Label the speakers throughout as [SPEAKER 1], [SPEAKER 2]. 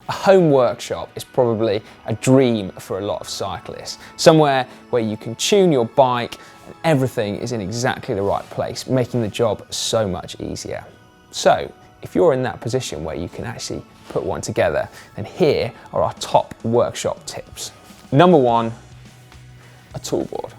[SPEAKER 1] A home workshop is probably a dream for a lot of cyclists. Somewhere where you can tune your bike and everything is in exactly the right place, making the job so much easier. So, if you're in that position where you can actually put one together, then here are our top workshop tips. Number one, a tool board.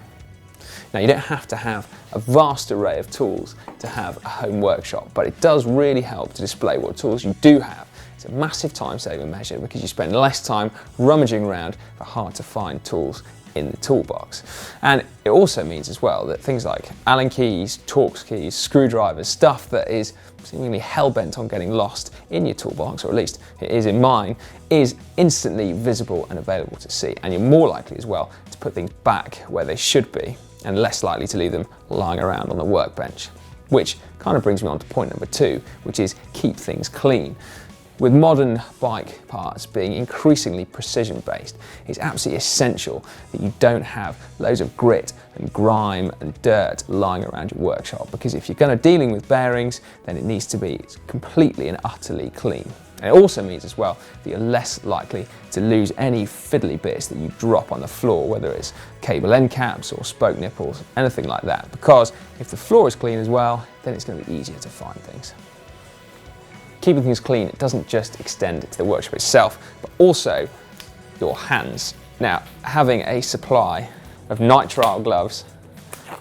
[SPEAKER 1] Now, you don't have to have a vast array of tools to have a home workshop, but it does really help to display what tools you do have. It's a massive time-saving measure because you spend less time rummaging around for hard-to-find tools in the toolbox. And it also means as well that things like Allen keys, Torx keys, screwdrivers, stuff that is seemingly hell-bent on getting lost in your toolbox, or at least it is in mine, is instantly visible and available to see. And you're more likely as well to put things back where they should be and less likely to leave them lying around on the workbench. Which kind of brings me on to point number two, which is keep things clean. With modern bike parts being increasingly precision-based, it's absolutely essential that you don't have loads of grit and grime and dirt lying around your workshop, because if you're going to dealing with bearings, then it needs to be completely and utterly clean. And it also means as well that you're less likely to lose any fiddly bits that you drop on the floor, whether it's cable end caps or spoke nipples, anything like that, because if the floor is clean as well, then it's going to be easier to find things. Keeping things clean, it doesn't just extend to the workshop itself, but also your hands. Now, having a supply of NITRILE gloves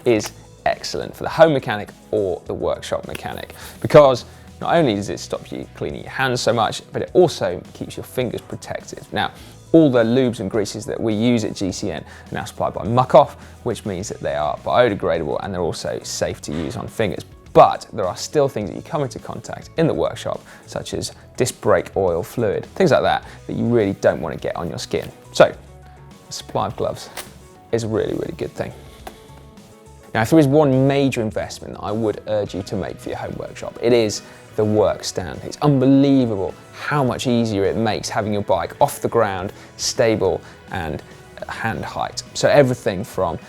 [SPEAKER 1] is excellent for the home mechanic or the workshop mechanic, because not only does it stop you cleaning your hands so much, but it also keeps your fingers protected. Now, all the lubes and greases that we use at GCN are now supplied by Muck-Off, which means that they are biodegradable and they're also safe to use on fingers. But there are still things that you come into contact in the workshop, such as disc brake oil, fluid, things like that, that you really don't want to get on your skin. So, a supply of gloves is a really, really good thing. Now, if there is one major investment that I would urge you to make for your home workshop, it is the WORKSTAND. It's unbelievable how much easier it makes having your bike off the ground, stable and hand height. So everything from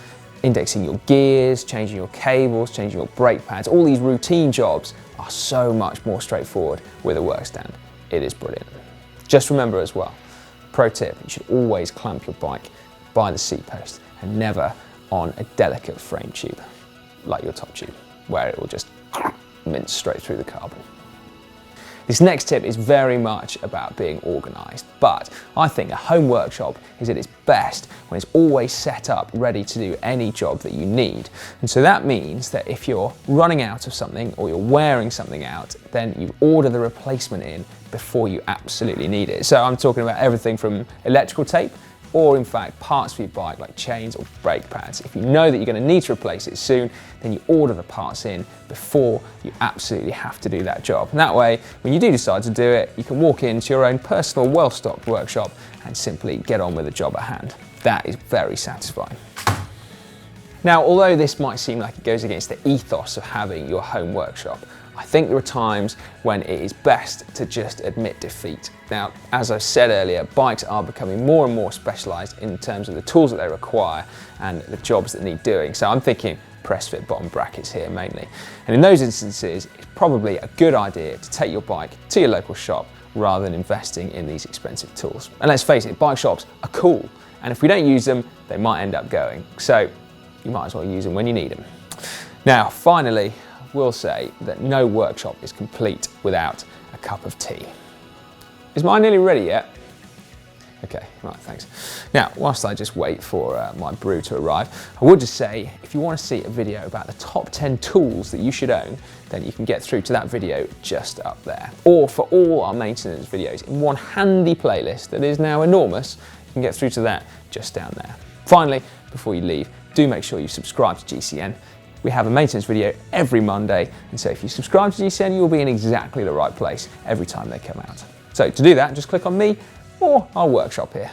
[SPEAKER 1] indexing your gears, changing your cables, changing your brake pads, all these routine jobs are so much more straightforward with a WORKSTAND. It is brilliant. Just remember as well, pro tip, you should always clamp your bike by the seat post and never on a delicate frame tube, like your top tube, where it will just mince straight through the carbon. This next tip is very much about being organised, but I think a home workshop is at its best when it's always set up ready to do any job that you need. And so that means that if you're running out of something or you're wearing something out, then you order the replacement in before you absolutely need it. So I'm talking about everything from electrical tape, or in fact parts for your bike like chains or brake pads. If you know that you're going to need to replace it soon, then you order the parts in before you absolutely have to do that job. And that way, when you do decide to do it, you can walk into your own personal well-stocked workshop and simply get on with the job at hand. That is very satisfying. Now, although this might seem like it goes against the ethos of having your home workshop, I think there are times when it is best to just admit defeat. Now, as I said earlier, bikes are becoming more and more specialised in terms of the tools that they require and the jobs that need doing. So I'm thinking press fit bottom brackets here mainly. And in those instances, it's probably a good idea to take your bike to your local shop rather than investing in these expensive tools. And let's face it, bike shops are cool. And if we don't use them, they might end up going. So you might as well use them when you need them. Now, finally, will say that no workshop is complete without a cup of tea. Is mine nearly ready yet? Okay, right, thanks. Now, whilst I just wait for my brew to arrive, I would just say, if you want to see a video about the top 10 tools that you should own, then you can get through to that video just up there. Or for all our maintenance videos in one handy playlist that is now enormous, you can get through to that just down there. Finally, before you leave, do make sure you subscribe to GCN. We have a maintenance video every Monday, and so if you subscribe to GCN, you'll be in exactly the right place every time they come out. So to do that, just click on me or our workshop here.